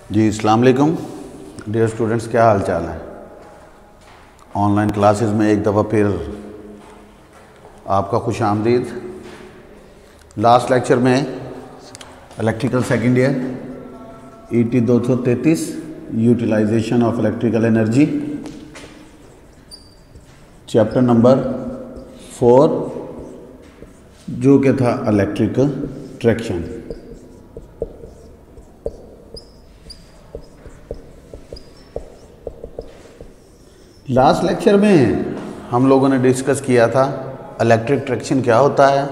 जी अस्सलाम वालेकुम dear students, क्या हाल चाल है। ऑनलाइन क्लासेस में एक दफ़ा फिर आपका खुश आमदीद। लास्ट लेक्चर में electrical second year ET 233 utilisation of electrical energy, chapter number 4 जो कि था इलेक्ट्रिक ट्रैक्शन। लास्ट लेक्चर में हम लोगों ने डिस्कस किया था इलेक्ट्रिक ट्रैक्शन क्या होता है,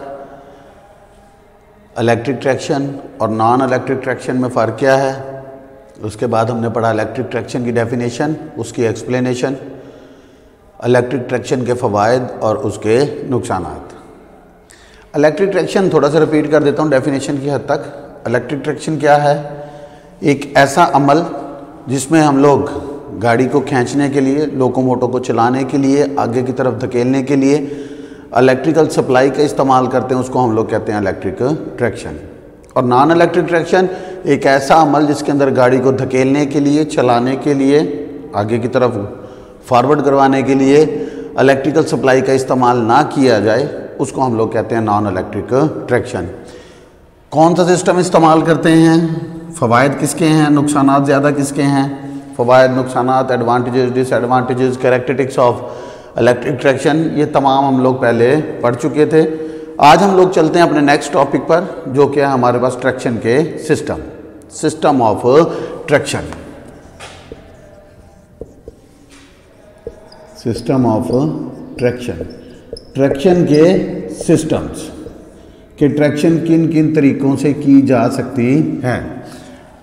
इलेक्ट्रिक ट्रैक्शन और नॉन इलेक्ट्रिक ट्रैक्शन में फ़र्क क्या है। उसके बाद हमने पढ़ा इलेक्ट्रिक ट्रैक्शन की डेफिनेशन, उसकी एक्सप्लेनेशन, इलेक्ट्रिक ट्रैक्शन के फ़वाइद और उसके नुकसानात। इलेक्ट्रिक ट्रैक्शन थोड़ा सा रिपीट कर देता हूँ डेफिनेशन की हद तक। इलेक्ट्रिक ट्रैक्शन क्या है? एक ऐसा अमल जिसमें हम लोग गाड़ी को खींचने के लिए, लोकोमोटर को चलाने के लिए, आगे की तरफ धकेलने के लिए इलेक्ट्रिकल सप्लाई का इस्तेमाल करते हैं, उसको हम लोग कहते हैं इलेक्ट्रिक ट्रैक्शन। और नॉन इलेक्ट्रिक ट्रैक्शन एक ऐसा अमल जिसके अंदर गाड़ी को धकेलने के लिए, चलाने के लिए, आगे की तरफ फॉरवर्ड करवाने के लिए इलेक्ट्रिकल सप्लाई का इस्तेमाल ना किया जाए, उसको हम लोग कहते हैं नॉन इलेक्ट्रिक ट्रैक्शन। कौन सा सिस्टम इस्तेमाल करते हैं, फ़वाइद किसके हैं, नुकसानात ज़्यादा किसके हैं, फ़वाइद, नुकसानात, advantages, disadvantages, characteristics of electric traction, ये तमाम हम लोग पहले पढ़ चुके थे। आज हम लोग चलते हैं अपने नेक्स्ट टॉपिक पर, जो कि है हमारे पास ट्रैक्शन के system of traction. System of traction के सिस्टम्स कि ट्रैक्शन किन किन तरीक़ों से की जा सकती है।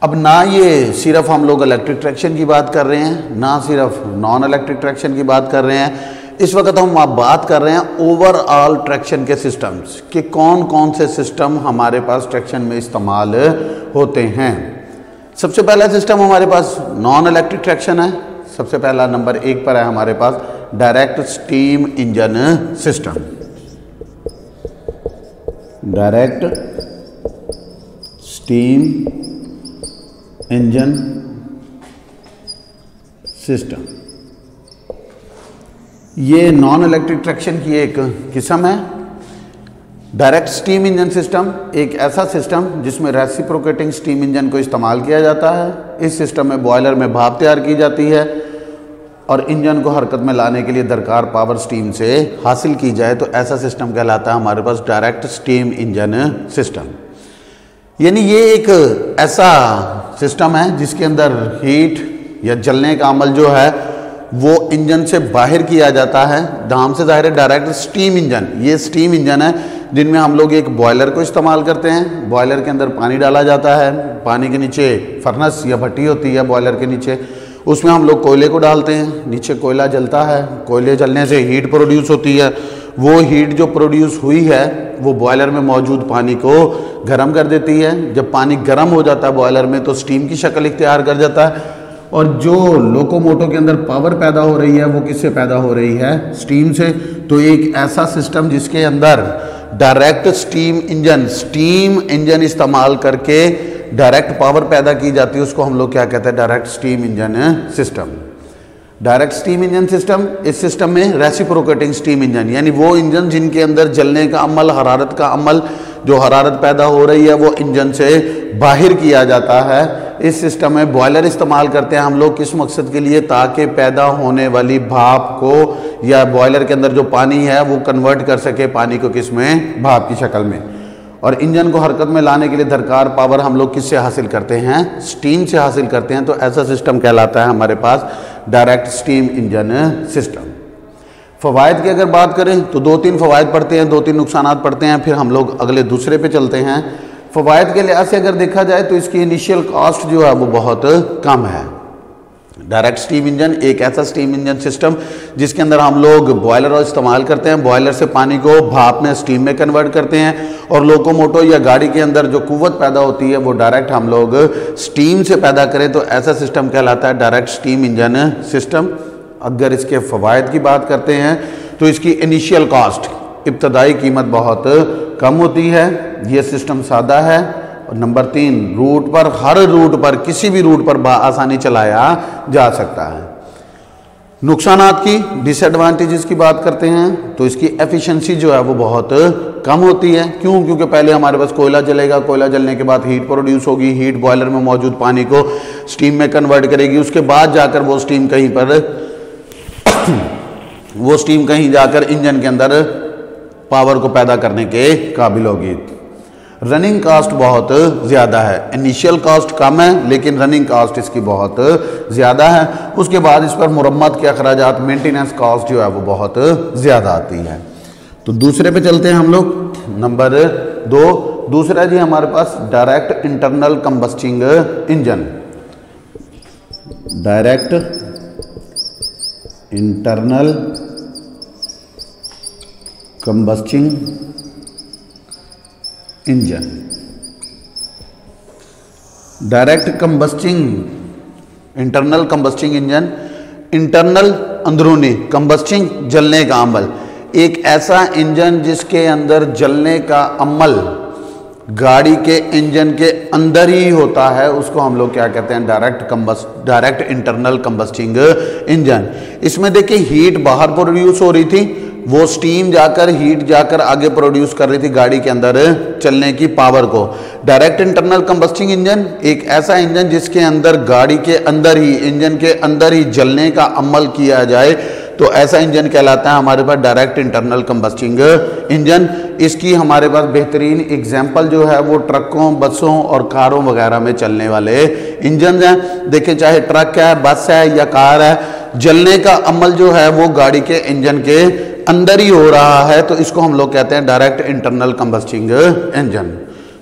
अब ना ये सिर्फ हम लोग इलेक्ट्रिक ट्रैक्शन की बात कर रहे हैं, ना सिर्फ नॉन इलेक्ट्रिक ट्रैक्शन की बात कर रहे हैं। इस वक्त हम बात कर रहे हैं ओवरऑल ट्रैक्शन के सिस्टम्स कि कौन कौन से सिस्टम हमारे पास ट्रैक्शन में इस्तेमाल होते हैं। सबसे पहला सिस्टम हमारे पास नॉन इलेक्ट्रिक ट्रैक्शन है। सबसे पहला नंबर 1 पर है हमारे पास direct steam engine system. Direct steam engine system, ये नॉन इलेक्ट्रिक ट्रैक्शन की एक किस्म है। डायरेक्ट स्टीम इंजन सिस्टम एक ऐसा सिस्टम जिसमें रेसिप्रोकेटिंग स्टीम इंजन को इस्तेमाल किया जाता है। इस सिस्टम में बॉयलर में भाप तैयार की जाती है और इंजन को हरकत में लाने के लिए दरकार पावर स्टीम से हासिल की जाए, तो ऐसा सिस्टम कहलाता है हमारे पास डायरेक्ट स्टीम इंजन सिस्टम। यानी ये एक ऐसा सिस्टम है जिसके अंदर हीट या जलने का अमल जो है वो इंजन से बाहर किया जाता है। नाम से जाहिर है डायरेक्ट स्टीम इंजन, ये स्टीम इंजन है जिनमें हम लोग एक बॉयलर को इस्तेमाल करते हैं। बॉयलर के अंदर पानी डाला जाता है, पानी के नीचे फर्नेस या भट्टी होती है बॉयलर के नीचे, उसमें हम लोग कोयले को डालते हैं, नीचे कोयला जलता है, कोयले जलने से हीट प्रोड्यूस होती है। वो हीट जो प्रोड्यूस हुई है वो बॉयलर में मौजूद पानी को गर्म कर देती है। जब पानी गर्म हो जाता है बॉयलर में तो स्टीम की शक्ल इख्तियार कर जाता है, और जो लोकोमोटर के अंदर पावर पैदा हो रही है वो किससे पैदा हो रही है, स्टीम से। तो एक ऐसा सिस्टम जिसके अंदर डायरेक्ट स्टीम इंजन इस्तेमाल करके डायरेक्ट पावर पैदा की जाती है, उसको हम लोग क्या कहते हैं, direct steam engine system. Direct steam engine system, इस सिस्टम में रेसिप्रोकेटिंग स्टीम इंजन यानी वो इंजन जिनके अंदर जलने का अमल, हरारत का अमल, जो हरारत पैदा हो रही है वो इंजन से बाहर किया जाता है। इस सिस्टम में बॉयलर इस्तेमाल करते हैं हम लोग किस मकसद के लिए, ताकि पैदा होने वाली भाप को या बॉयलर के अंदर जो पानी है वो कन्वर्ट कर सके पानी को किस में, भाप की शक्ल में। और इंजन को हरकत में लाने के लिए दरकार पावर हम लोग किससे हासिल करते हैं, स्टीम से हासिल करते हैं। तो ऐसा सिस्टम कहलाता है हमारे पास डायरेक्ट स्टीम इंजन सिस्टम। फ़वाइद की अगर बात करें तो 2-3 फ़वाइद पढ़ते हैं, 2-3 नुकसानात पढ़ते हैं, फिर हम लोग अगले दूसरे पे चलते हैं। फ़वाइद के लिहाज से अगर देखा जाए तो इसकी इनिशियल कॉस्ट जो है वो बहुत कम है। डायरेक्ट स्टीम इंजन एक ऐसा स्टीम इंजन सिस्टम जिसके अंदर हम लोग बॉयलर इस्तेमाल करते हैं, बॉयलर से पानी को भाप में, स्टीम में कन्वर्ट करते हैं, और लोकोमोटर या गाड़ी के अंदर जो कुव्वत पैदा होती है वो डायरेक्ट हम लोग स्टीम से पैदा करें, तो ऐसा सिस्टम कहलाता है डायरेक्ट स्टीम इंजन सिस्टम। अगर इसके फ़वाइद की बात करते हैं तो इसकी इनिशियल कॉस्ट, इब्तदाई कीमत बहुत कम होती है। ये सिस्टम सादा है, और नंबर 3 रूट पर, हर रूट पर, किसी भी रूट पर आसानी चलाया जा सकता है। नुकसानात की, डिसएडवांटेजेस की बात करते हैं तो इसकी एफिशिएंसी जो है वो बहुत कम होती है। क्यों? क्योंकि पहले हमारे पास कोयला जलेगा, कोयला जलने के बाद हीट प्रोड्यूस होगी, हीट बॉयलर में मौजूद पानी को स्टीम में कन्वर्ट करेगी, उसके बाद जाकर वो स्टीम कहीं जाकर इंजन के अंदर पावर को पैदा करने के काबिल होगी। रनिंग कास्ट बहुत ज़्यादा है, इनिशियल कास्ट कम है लेकिन रनिंग कास्ट इसकी बहुत ज़्यादा है। उसके बाद इस पर मुरम्मत के अखराजात, मेंटेनेंस कास्ट जो है वो बहुत ज़्यादा आती है। तो दूसरे पे चलते हैं हम लोग, नंबर 2। दूसरा जी हमारे पास direct internal combusting engine. Direct internal combusting engine. Direct combusting, internal combusting engine, internal अंदरूनी, कंबस्टिंग जलने का अमल, एक ऐसा इंजन जिसके अंदर जलने का अमल गाड़ी के इंजन के अंदर ही होता है, उसको हम लोग क्या कहते हैं? Direct internal combusting engine. इसमें देखिए हीट बाहर प्रोड्यूस हो रही थी, वो स्टीम जाकर, हीट जाकर आगे प्रोड्यूस कर रही थी गाड़ी के अंदर चलने की पावर को। डायरेक्ट इंटरनल कंबस्टिंग इंजन एक ऐसा इंजन जिसके अंदर गाड़ी के अंदर ही, इंजन के अंदर ही जलने का अमल किया जाए, तो ऐसा इंजन कहलाता है हमारे पास डायरेक्ट इंटरनल कंबस्टिंग इंजन। इसकी हमारे पास बेहतरीन एग्जाम्पल जो है वो ट्रकों, बसों और कारों वगैरह में चलने वाले इंजन हैं। देखिए चाहे ट्रक है, बस है या कार है, जलने का अमल जो है वो गाड़ी के इंजन के अंदर ही हो रहा है, तो इसको हम लोग कहते हैं डायरेक्ट इंटरनल कंबस्टिंग इंजन।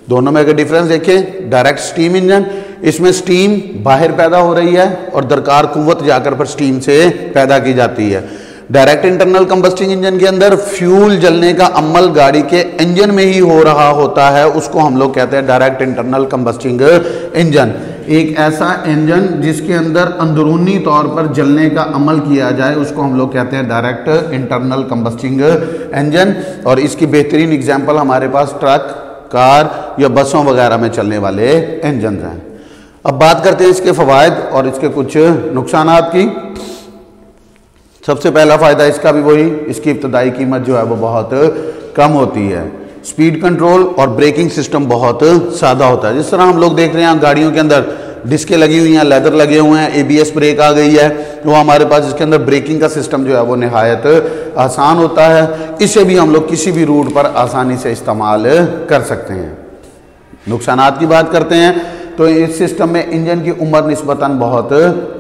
दोनों में अगर डिफरेंस देखें, डायरेक्ट स्टीम इंजन, इसमें स्टीम बाहर पैदा हो रही है और दरकार कुव्वत जाकर पर स्टीम से पैदा की जाती है। डायरेक्ट इंटरनल कंबस्टिंग इंजन के अंदर फ्यूल जलने का अमल गाड़ी के इंजन में ही हो रहा होता है, उसको हम लोग कहते हैं डायरेक्ट इंटरनल कंबस्टिंग इंजन। एक ऐसा इंजन जिसके अंदर अंदरूनी तौर पर जलने का अमल किया जाए, उसको हम लोग कहते हैं डायरेक्ट इंटरनल कंबस्टिंग इंजन। और इसकी बेहतरीन एग्जाम्पल हमारे पास ट्रक, कार या बसों वगैरह में चलने वाले इंजन हैं। अब बात करते हैं इसके फ़वायद और इसके कुछ नुकसानात की। सबसे पहला फ़ायदा इसका भी वही, इसकी इब्तदाई कीमत जो है वो बहुत कम होती है। स्पीड कंट्रोल और ब्रेकिंग सिस्टम बहुत सादा होता है। जिस तरह हम लोग देख रहे हैं गाड़ियों के अंदर डिस्कें लगी हुई हैं, लेदर लगे हुए हैं, ABS ब्रेक आ गई है, तो हमारे पास इसके अंदर ब्रेकिंग का सिस्टम जो है वो निहायत आसान होता है। इसे भी हम लोग किसी भी रूट पर आसानी से इस्तेमाल कर सकते हैं। नुकसानात की बात करते हैं तो इस सिस्टम में इंजन की उम्र निस्बतन बहुत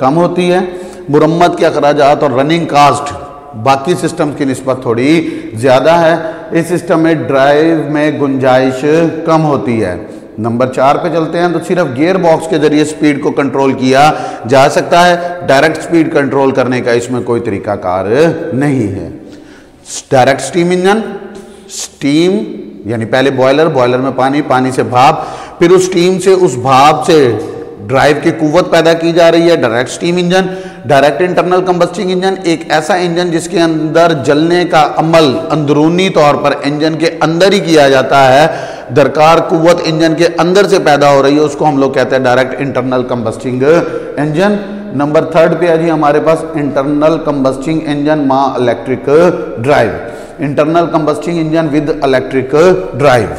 कम होती है। मुरम्मत के अखराजात और रनिंग कास्ट बाकी सिस्टम की निस्बत थोड़ी ज़्यादा है। इस सिस्टम में ड्राइव में गुंजाइश कम होती है। नंबर 4 पे चलते हैं तो सिर्फ गियर बॉक्स के जरिए स्पीड को कंट्रोल किया जा सकता है, डायरेक्ट स्पीड कंट्रोल करने का इसमें कोई तरीकाकार नहीं है। डायरेक्ट स्टीम इंजन, स्टीम यानी पहले बॉयलर, बॉयलर में पानी, पानी से भाप, फिर उस स्टीम से, उस भाप से ड्राइव की कुव्वत पैदा की जा रही है, direct steam engine. Direct internal combusting engine एक ऐसा इंजन जिसके अंदर जलने का अमल अंदरूनी तौर पर इंजन के अंदर ही किया जाता है, दरकार कुव्वत इंजन के अंदर से पैदा हो रही है, उसको हम लोग कहते हैं direct internal combusting engine. Number 3 पे है जी हमारे पास इंटरनल कंबस्टिंग इंजन मा electric drive, internal combusting engine with electric drive.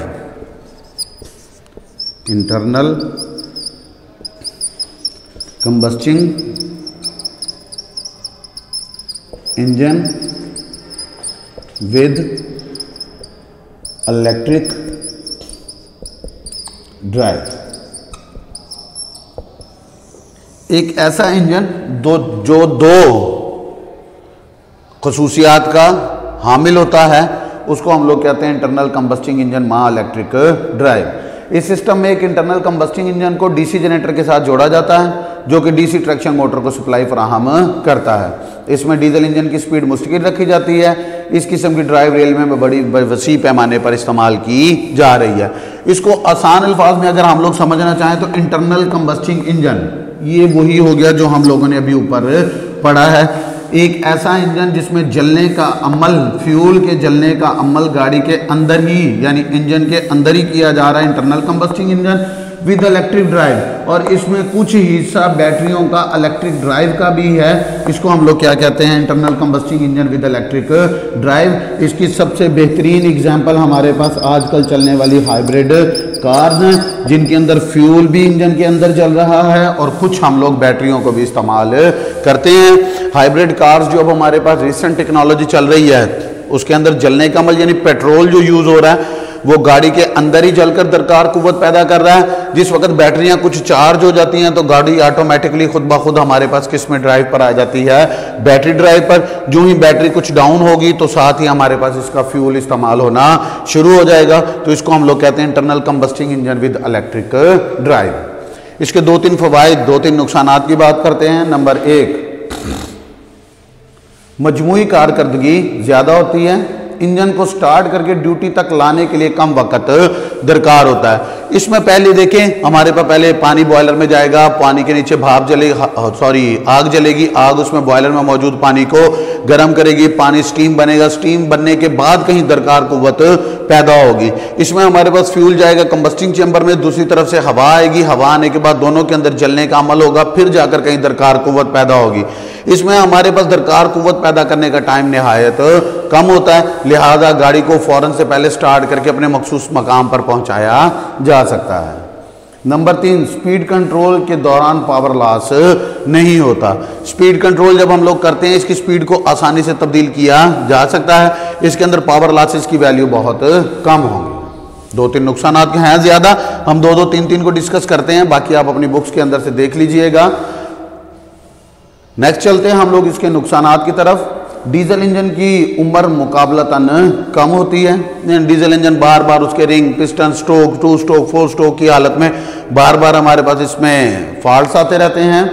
Internal combusting engine with electric drive, एक ऐसा इंजन जो दो खसूसियात का हामिल होता है, उसको हम लोग कहते हैं इंटरनल कंबस्टिंग इंजन मा इलेक्ट्रिक ड्राइव। इस सिस्टम में एक इंटरनल कंबस्टिंग इंजन को डीसी जनरेटर के साथ जोड़ा जाता है जो कि डीसी ट्रैक्शन मोटर को सप्लाई फराहम करता है। इसमें डीजल इंजन की स्पीड मुस्तकिल रखी जाती है। इस किस्म की ड्राइव रेलवे में बड़ी वसी पैमाने पर इस्तेमाल की जा रही है। इसको आसान अल्फाज में अगर हम लोग समझना चाहें तो इंटरनल कंबस्टिंग इंजन ये वही हो गया जो हम लोगों ने अभी ऊपर पढ़ा है, एक ऐसा इंजन जिसमें जलने का अमल, फ्यूल के जलने का अमल गाड़ी के अंदर ही यानी इंजन के अंदर ही किया जा रहा है, internal combusting engine. With electric drive, और इसमें कुछ हिस्सा बैटरियों का इलेक्ट्रिक ड्राइव का भी है। इसको हम लोग क्या कहते हैं, internal combusting engine with electric drive. इसकी सबसे बेहतरीन एग्जांपल हमारे पास आजकल चलने वाली हाइब्रिड कार्स हैं, जिनके अंदर फ्यूल भी इंजन के अंदर चल रहा है और कुछ हम लोग बैटरियों को भी इस्तेमाल करते हैं। हाइब्रिड कार्स जो अब हमारे पास रिसेंट टेक्नोलॉजी चल रही है, उसके अंदर जलने का अमल यानी पेट्रोल जो यूज हो रहा है वो गाड़ी के अंदर ही जलकर दरकार कुव्वत पैदा कर रहा है। जिस वक्त बैटरियां कुछ चार्ज हो जाती हैं तो गाड़ी ऑटोमेटिकली खुद ब खुद हमारे पास किस में ड्राइव पर आ जाती है, बैटरी ड्राइव पर। जो ही बैटरी कुछ डाउन होगी तो साथ ही हमारे पास इसका फ्यूल इस्तेमाल होना शुरू हो जाएगा। तो इसको हम लोग कहते हैं internal combusting engine with electric drive. इसके 2-3 फवाइद, 2-3 नुकसानात की बात करते हैं। नंबर 1, मजमूई कारकर्दगी ज़्यादा होती है। इंजन को स्टार्ट करके ड्यूटी तक लाने के लिए कम वक्त दरकार होता है। इसमें पहले देखें, हमारे पास पहले पानी बॉयलर में जाएगा, पानी के नीचे भाप जलेगी, आग जलेगी, आग उसमें बॉयलर में मौजूद पानी को गर्म करेगी, पानी स्टीम बनेगा, स्टीम बनने के बाद कहीं दरकार कुव्वत पैदा होगी। इसमें हमारे पास फ्यूल जाएगा कंबस्टिंग चैम्बर में, दूसरी तरफ से हवा आएगी, हवा आने के बाद दोनों के अंदर जलने का अमल होगा, फिर जाकर कहीं दरकार कुव्वत पैदा होगी। इसमें हमारे पास दरकार कुव्वत पैदा करने का टाइम निहायत कम होता है, लिहाजा गाड़ी को फौरन से पहले स्टार्ट करके अपने मखसूस मकाम पर पहुंचाया जा सकता है। नंबर 3, स्पीड कंट्रोल के दौरान पावर लॉस नहीं होता। स्पीड कंट्रोल जब हम लोग करते हैं, इसकी स्पीड को आसानी से तब्दील किया जा सकता है। इसके अंदर पावर लॉसेस की वैल्यू बहुत कम होंगी। 2-3 नुकसान हैं ज़्यादा, हम 2-2, 3-3 को डिस्कस करते हैं, बाकी आप अपनी बुक्स के अंदर से देख लीजिएगा। नेक्स्ट चलते हैं हम लोग इसके नुकसानात की तरफ। डीजल इंजन की उम्र मुकाबलतन कम होती है। डीजल इंजन बार बार उसके ring, piston, stroke, 2 stroke, 4 stroke की हालत में बार बार हमारे पास इसमें फॉल्ट्स आते रहते हैं।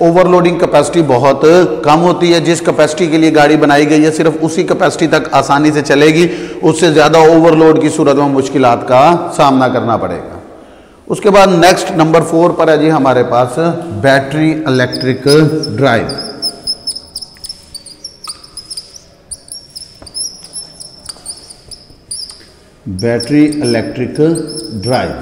ओवरलोडिंग कैपेसिटी बहुत कम होती है। जिस कैपेसिटी के लिए गाड़ी बनाई गई है सिर्फ उसी कैपेसिटी तक आसानी से चलेगी, उससे ज़्यादा ओवरलोड की सूरत में मुश्किलात का सामना करना पड़ेगा। उसके बाद नेक्स्ट नंबर 4 पर है जी हमारे पास battery electric drive. Battery electric drive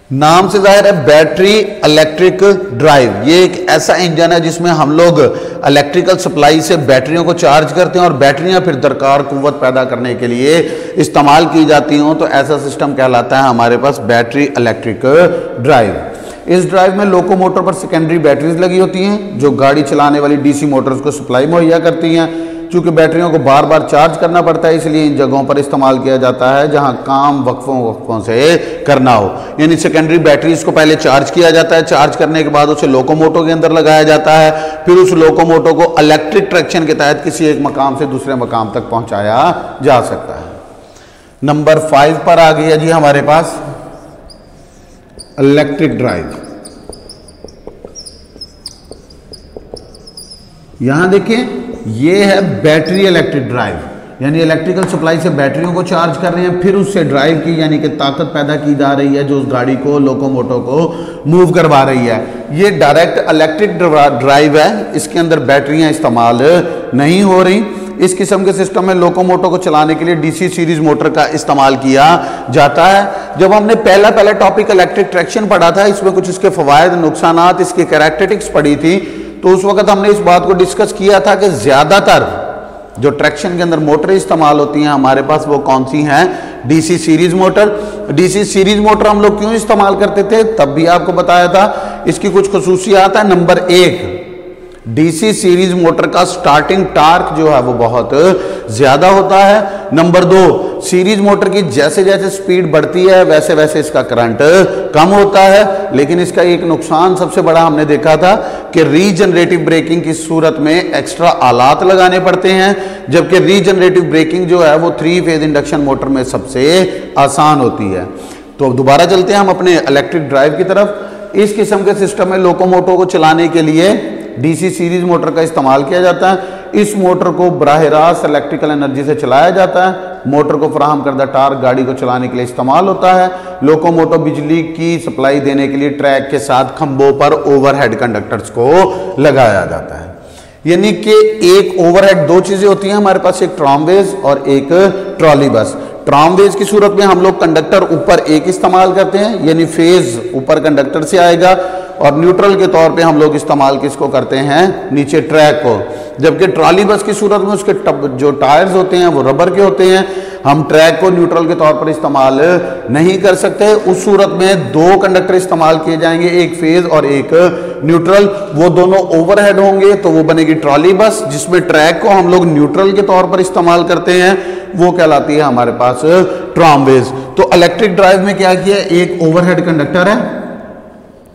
नाम से जाहिर है, बैटरी इलेक्ट्रिक ड्राइव ये एक ऐसा इंजन है जिसमें हम लोग इलेक्ट्रिकल सप्लाई से बैटरियों को चार्ज करते हैं और बैटरियां फिर दरकार कुव्वत पैदा करने के लिए इस्तेमाल की जाती हों, तो ऐसा सिस्टम कहलाता है हमारे पास बैटरी इलेक्ट्रिक ड्राइव। इस ड्राइव में लोकोमोटर पर सेकेंडरी बैटरीज लगी होती हैं जो गाड़ी चलाने वाली डीसी मोटर्स को सप्लाई मुहैया करती हैं। चूँकि बैटरियों को बार बार चार्ज करना पड़ता है, इसलिए इन जगहों पर इस्तेमाल किया जाता है जहां काम वक्फों से करना हो। यानी सेकेंडरी बैटरीज को पहले चार्ज किया जाता है, चार्ज करने के बाद उसे लोकोमोटो के अंदर लगाया जाता है, फिर उस लोकोमोटो को इलेक्ट्रिक ट्रैक्शन के तहत किसी एक मकाम से दूसरे मकाम तक पहुंचाया जा सकता है। नंबर 5 पर आ गया जी हमारे पास इलेक्ट्रिक ड्राइव। यहां देखिए, ये है बैटरी इलेक्ट्रिक ड्राइव, यानी इलेक्ट्रिकल सप्लाई से बैटरियों को चार्ज कर रहे हैं, फिर उससे ड्राइव की यानी कि ताकत पैदा की जा रही है जो उस गाड़ी को, लोकोमोटो को मूव करवा रही है। ये डायरेक्ट इलेक्ट्रिक ड्राइव है, इसके अंदर बैटरियां इस्तेमाल नहीं हो रही। इस किस्म के सिस्टम में लोकोमोटो को चलाने के लिए डीसी सीरीज मोटर का इस्तेमाल किया जाता है। जब हमने पहला टॉपिक इलेक्ट्रिक ट्रैक्शन पढ़ा था, इसमें कुछ इसके फवायद, नुकसानात, इसकी कैरेक्टरिस्टिक्स पढ़ी थी, तो उस वक्त हमने इस बात को डिस्कस किया था कि ज़्यादातर जो ट्रैक्शन के अंदर मोटरें इस्तेमाल होती हैं हमारे पास वो कौन सी हैं, DC series motor. DC series motor हम लोग क्यों इस्तेमाल करते थे तब भी आपको बताया था। इसकी कुछ खुसूसियात है। नंबर 1, डीसी सीरीज मोटर का स्टार्टिंग टार्क जो है वो बहुत ज्यादा होता है। नंबर 2, सीरीज मोटर की जैसे जैसे स्पीड बढ़ती है वैसे वैसे इसका करंट कम होता है। लेकिन इसका एक नुकसान सबसे बड़ा हमने देखा था कि रीजनरेटिव ब्रेकिंग की सूरत में एक्स्ट्रा आलात लगाने पड़ते हैं, जबकि रीजनरेटिव ब्रेकिंग जो है वो 3 फेज इंडक्शन मोटर में सबसे आसान होती है। तो दोबारा चलते हैं हम अपने इलेक्ट्रिक ड्राइव की तरफ। इस किस्म के सिस्टम में लोकोमोटो को चलाने के लिए डीसी सीरीज मोटर का इस्तेमाल किया जाता है। इस मोटर को बराह रास्त इलेक्ट्रिकल एनर्जी से चलाया जाता है। मोटर को फराहम करदा टार्क गाड़ी को चलाने के लिए इस्तेमाल होता है। लोकोमोटो बिजली की सप्लाई देने के लिए ट्रैक के साथ खंभों पर ओवरहेड कंडक्टर्स को लगाया जाता है। यानी कि एक ओवरहेड 2 चीजें होती हैं हमारे पास, एक ट्रामवेज और एक ट्रॉली बस। ट्रामवेज की सूरत में हम लोग कंडक्टर ऊपर एक इस्तेमाल करते हैं, यानी फेज ऊपर कंडक्टर से आएगा, और न्यूट्रल के तौर पे हम लोग इस्तेमाल किसको करते हैं, नीचे ट्रैक को। जबकि ट्रॉली बस की सूरत में उसके जो टायर्स होते हैं वो रबर के होते हैं, हम ट्रैक को न्यूट्रल के तौर पर इस्तेमाल नहीं कर सकते। उस सूरत में दो कंडक्टर इस्तेमाल किए जाएंगे, एक फेज और एक न्यूट्रल। वो दोनों ओवरहेड होंगे तो वो बनेगी ट्रॉली बस, जिसमें ट्रैक को हम लोग न्यूट्रल के तौर पर इस्तेमाल करते हैं, वो कहलाती है हमारे पास ट्रामवेज। तो इलेक्ट्रिक ड्राइव में क्या किया, एक ओवरहेड कंडक्टर है,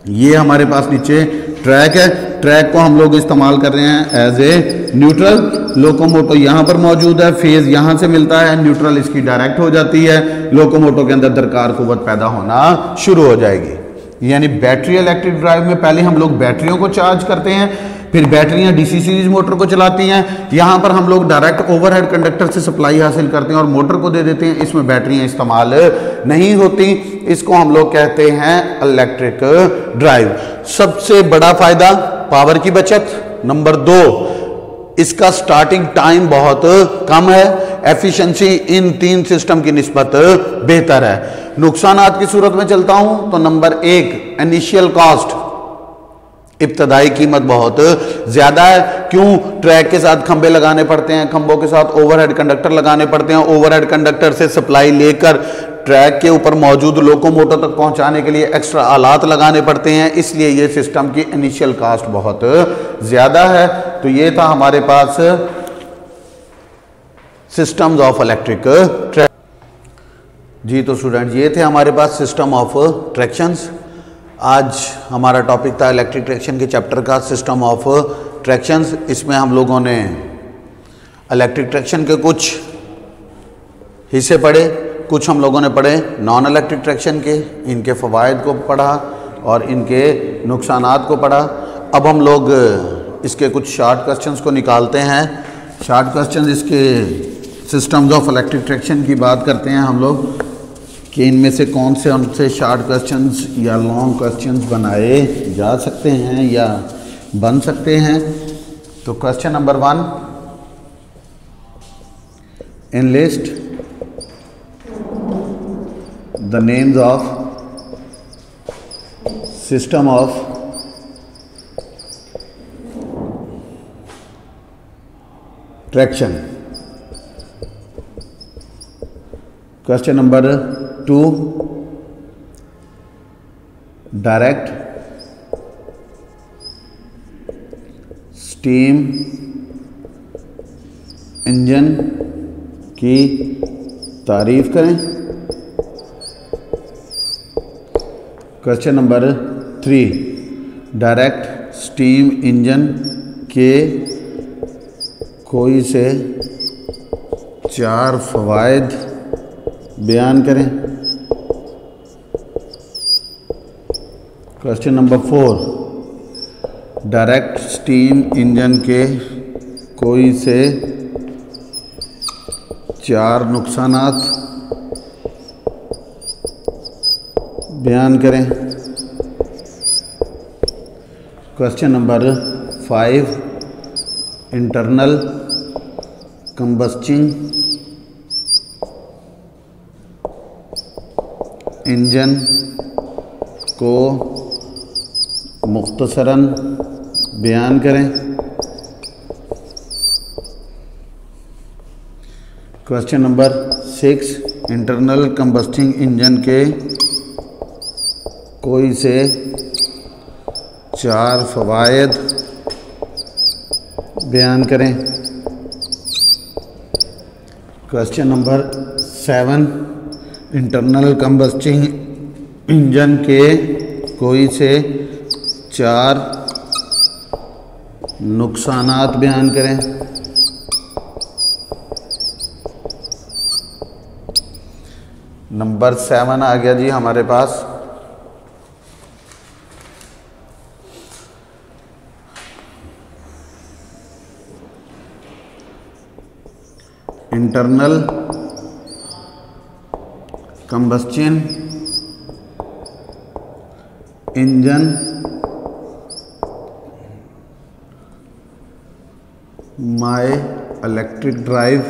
ये हमारे पास नीचे ट्रैक है, ट्रैक को हम लोग इस्तेमाल कर रहे हैं एज ए न्यूट्रल। लोकोमोटिव यहाँ पर मौजूद है, फेज यहाँ से मिलता है, न्यूट्रल इसकी डायरेक्ट हो जाती है, लोकोमोटिव के अंदर दरकार कुव्वत पैदा होना शुरू हो जाएगी। यानी बैटरी इलेक्ट्रिक ड्राइव में पहले हम लोग बैटरियों को चार्ज करते हैं, फिर बैटरियां डीसी सीरीज मोटर को चलाती हैं। यहाँ पर हम लोग डायरेक्ट ओवरहेड कंडक्टर से सप्लाई हासिल करते हैं और मोटर को दे देते हैं, इसमें बैटरियां इस्तेमाल नहीं होती। इसको हम लोग कहते हैं इलेक्ट्रिक ड्राइव। सबसे बड़ा फायदा पावर की बचत। नंबर 2, इसका स्टार्टिंग टाइम बहुत कम है, एफिशिएंसी इन तीन सिस्टम की निस्बत बेहतर है। नुकसानात की सूरत में चलता हूं तो नंबर 1, इनिशियल कॉस्ट, इब्तदाई कीमत बहुत ज्यादा है। क्यों, ट्रैक के साथ खंबे लगाने पड़ते हैं, खंबों के साथ ओवरहेड कंडक्टर लगाने पड़ते हैं, ओवरहेड कंडक्टर से सप्लाई लेकर ट्रैक के ऊपर मौजूद लोकोमोटर तक पहुंचाने के लिए एक्स्ट्रा आलात लगाने पड़ते हैं, इसलिए ये सिस्टम की इनिशियल कॉस्ट बहुत ज्यादा है। तो ये था हमारे पास सिस्टम्स ऑफ इलेक्ट्रिक ट्रैक। जी तो स्टूडेंट, ये थे हमारे पास सिस्टम ऑफ ट्रैक्शंस। आज हमारा टॉपिक था इलेक्ट्रिक ट्रैक्शन के चैप्टर का सिस्टम ऑफ ट्रैक्शंस। इसमें हम लोगों ने इलेक्ट्रिक ट्रैक्शन के कुछ हिस्से पढ़े, कुछ हम लोगों ने पढ़े नॉन इलेक्ट्रिक ट्रैक्शन के, इनके फ़वाइद को पढ़ा और इनके नुकसानात को पढ़ा। अब हम लोग इसके कुछ शार्ट क्वेश्चंस को निकालते हैं। शार्ट क्वेश्चंस इसके सिस्टम्स ऑफ इलेक्ट्रिक ट्रैक्शन की बात करते हैं हम लोग कि इनमें से कौन से उनसे शार्ट क्वेश्चंस या लॉन्ग क्वेश्चंस बनाए जा सकते हैं या बन सकते हैं। तो question number 1, enlist the names of system of traction. Question number 2, direct steam engine की तारीफ करें। Question number 3, direct steam engine के कोई से 4 फ़वाइद बयान करें। Question number 4, direct steam engine के कोई से 4 नुकसानात बयान करें। Question number 5, internal combusting engine को मुख्तसरन बयान करें। Question number 6, internal combusting engine के कोई से 4 फ़वाइद बयान करें। Question number 7, internal combusting engine के कोई से 4 नुकसानात बयान करें। नंबर 7 आ गया जी हमारे पास। Internal combustion engine my electric drive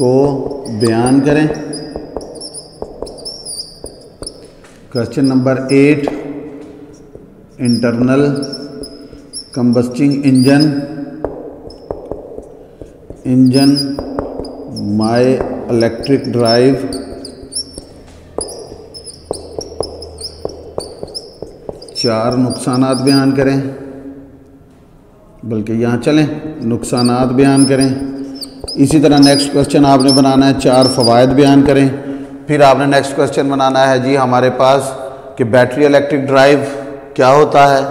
को बयान करें। Question number 8, internal combusting engine my electric drive चार नुकसानात बयान करें, बल्कि यहाँ चलें नुकसानात बयान करें। इसी तरह नेक्स्ट क्वेश्चन आपने बनाना है चार फ़वाइद बयान करें। फिर आपने नेक्स्ट क्वेश्चन बनाना है जी हमारे पास कि बैटरी इलेक्ट्रिक ड्राइव क्या होता है,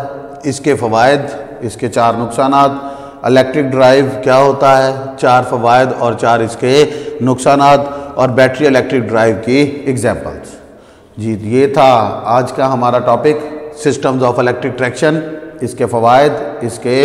इसके फ़वाइद, इसके चार नुकसानात। इलेक्ट्रिक ड्राइव क्या होता है, चार फ़वाइद और चार इसके नुकसानात, और बैटरी इलेक्ट्रिक ड्राइव की एग्जांपल्स। जी ये था आज का हमारा topic, systems of electric traction, इसके फ़वाइद, इसके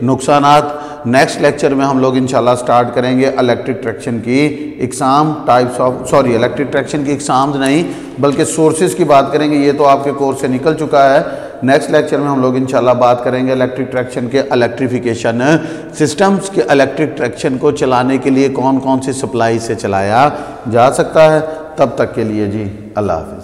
नुकसानात। नेक्स्ट लेक्चर में हम लोग इंशाल्लाह स्टार्ट करेंगे इलेक्ट्रिक ट्रैक्शन की इकसाम, टाइप्स ऑफ इलेक्ट्रिक ट्रैक्शन की इकसाम नहीं बल्कि सोर्सेज की बात करेंगे। ये तो आपके कोर्स से निकल चुका है। नेक्स्ट लेक्चर में हम लोग इंशाल्लाह बात करेंगे इलेक्ट्रिक ट्रैक्शन के इलेक्ट्रिफिकेशन सिस्टम्स के। इलेक्ट्रिक ट्रैक्शन को चलाने के लिए कौन कौन सी सप्लाई से चलाया जा सकता है। तब तक के लिए जी अल्लाह हाफ़िज़।